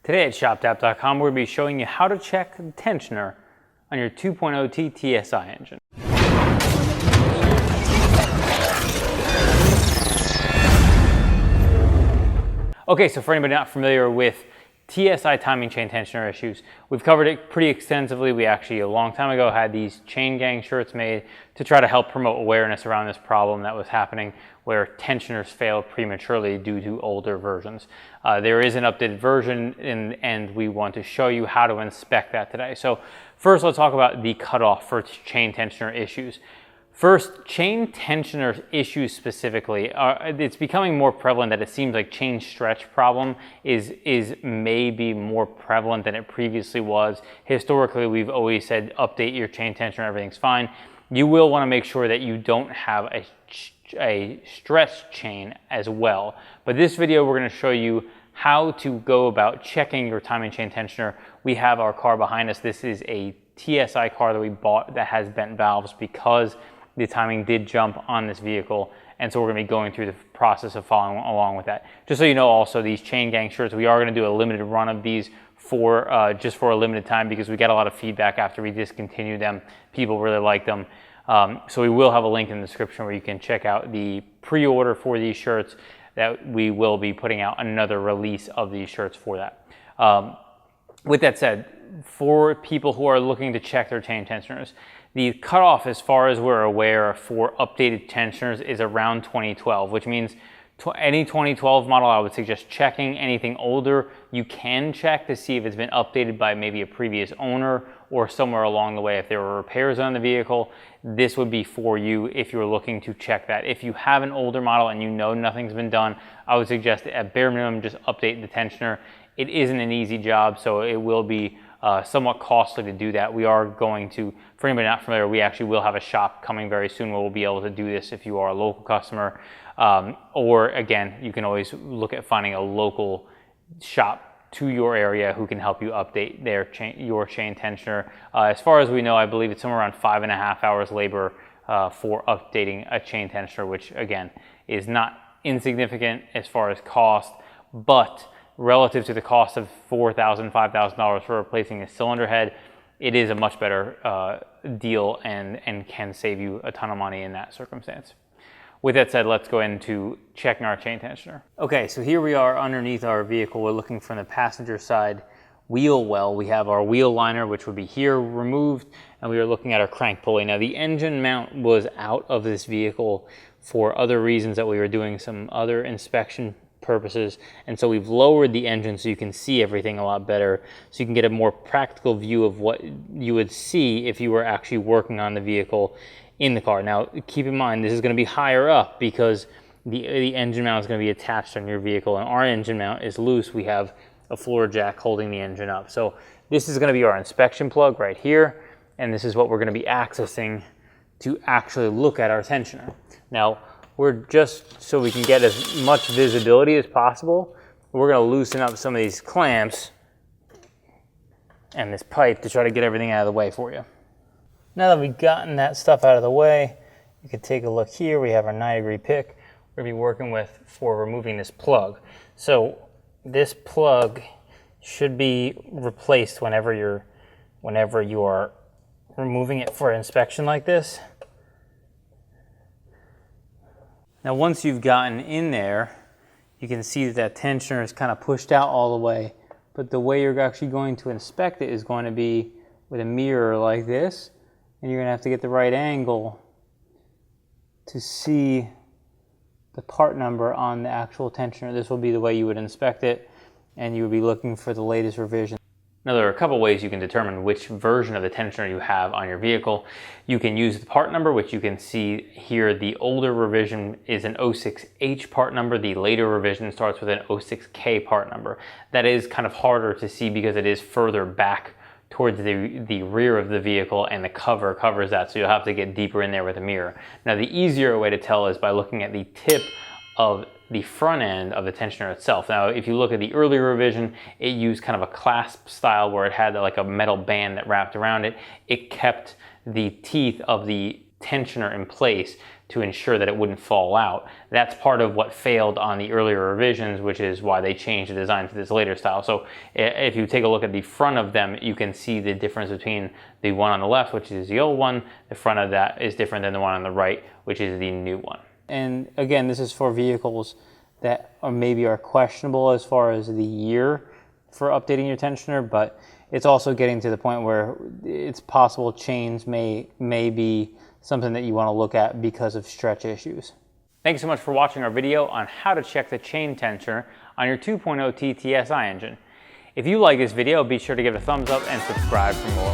Today at shop.dap.com, we're going to be showing you how to check the tensioner on your 2.0t TSI engine. Okay, so for anybody not familiar with TSI timing chain tensioner issues, we've covered it pretty extensively. We actually, a long time ago, had these chain gang shirts made to try to help promote awareness around this problem that was happening where tensioners failed prematurely due to older versions. There is an updated version and we want to show you how to inspect that today. So first, let's talk about the cutoff for chain tensioner issues. First, chain tensioner issues specifically, it's becoming more prevalent that it seems like chain stretch problem is maybe more prevalent than it previously was. Historically, we've always said update your chain tensioner, everything's fine. You will want to make sure that you don't have a stretch chain as well. But this video, we're going to show you how to go about checking your timing chain tensioner. We have our car behind us. This is a TSI car that we bought that has bent valves because the timing did jump on this vehicle, and so we're going to be going through the process of following along with that. Just so you know, also these chain gang shirts, we are going to do a limited run of these for just for a limited time because we got a lot of feedback after we discontinued them. People really like them. So we will have a link in the description where you can check out the pre-order for these shirts that we will be putting out another release of these shirts for that. With that said, for people who are looking to check their chain tensioners, the cutoff, as far as we're aware, for updated tensioners is around 2012, which means any 2012 model, I would suggest checking. Anything older, you can check to see if it's been updated by maybe a previous owner or somewhere along the way. If there were repairs on the vehicle, this would be for you if you're looking to check that. If you have an older model and you know nothing's been done, I would suggest at bare minimum just update the tensioner. It isn't an easy job, so it will be somewhat costly to do that. We are going to, for anybody not familiar, we actually will have a shop coming very soon where we'll be able to do this if you are a local customer. Or again, you can always look at finding a local shop to your area who can help you update your chain tensioner. As far as we know, I believe it's somewhere around 5.5 hours labor for updating a chain tensioner, which again is not insignificant as far as cost, but relative to the cost of $4,000, $5,000 for replacing a cylinder head, it is a much better deal and can save you a ton of money in that circumstance. With that said, let's go into checking our chain tensioner. Okay, so here we are underneath our vehicle. We're looking from the passenger side wheel well. We have our wheel liner, which would be here removed, and we are looking at our crank pulley. Now, the engine mount was out of this vehicle for other reasons that we were doing some other inspection purposes, and so we've lowered the engine so you can see everything a lot better, so you can get a more practical view of what you would see if you were actually working on the vehicle in the car. Now keep in mind, this is going to be higher up because the engine mount is going to be attached on your vehicle, and our engine mount is loose. We have a floor jack holding the engine up. So this is going to be our inspection plug right here, and this is what we're going to be accessing to actually look at our tensioner. Now, we're just, so we can get as much visibility as possible, we're going to loosen up some of these clamps and this pipe to try to get everything out of the way for you. Now that we've gotten that stuff out of the way, you can take a look here. We have our 9-degree pick we're going to be working with for removing this plug. So this plug should be replaced whenever you are removing it for inspection like this. Now, once you've gotten in there, you can see that tensioner is kind of pushed out all the way, but the way you're actually going to inspect it is going to be with a mirror like this, and you're going to have to get the right angle to see the part number on the actual tensioner. This will be the way you would inspect it, and you would be looking for the latest revision. Now, there are a couple ways you can determine which version of the tensioner you have on your vehicle. You can use the part number, which you can see here. The older revision is an 06H part number. The later revision starts with an 06K part number. That is kind of harder to see because it is further back towards the rear of the vehicle, and the cover covers that, so you'll have to get deeper in there with a mirror. Now, the easier way to tell is by looking at the tip of the front end of the tensioner itself. Now, if you look at the earlier revision, it used kind of a clasp style where it had like a metal band that wrapped around it. It kept the teeth of the tensioner in place to ensure that it wouldn't fall out. That's part of what failed on the earlier revisions, which is why they changed the design to this later style. So if you take a look at the front of them, you can see the difference between the one on the left, which is the old one. The front of that is different than the one on the right, which is the new one. And again, this is for vehicles that maybe are questionable as far as the year for updating your tensioner, but it's also getting to the point where it's possible chains may be something that you want to look at because of stretch issues. Thank you so much for watching our video on how to check the chain tensioner on your 2.0t TSI engine. If you like this video, be sure to give it a thumbs up and subscribe for more.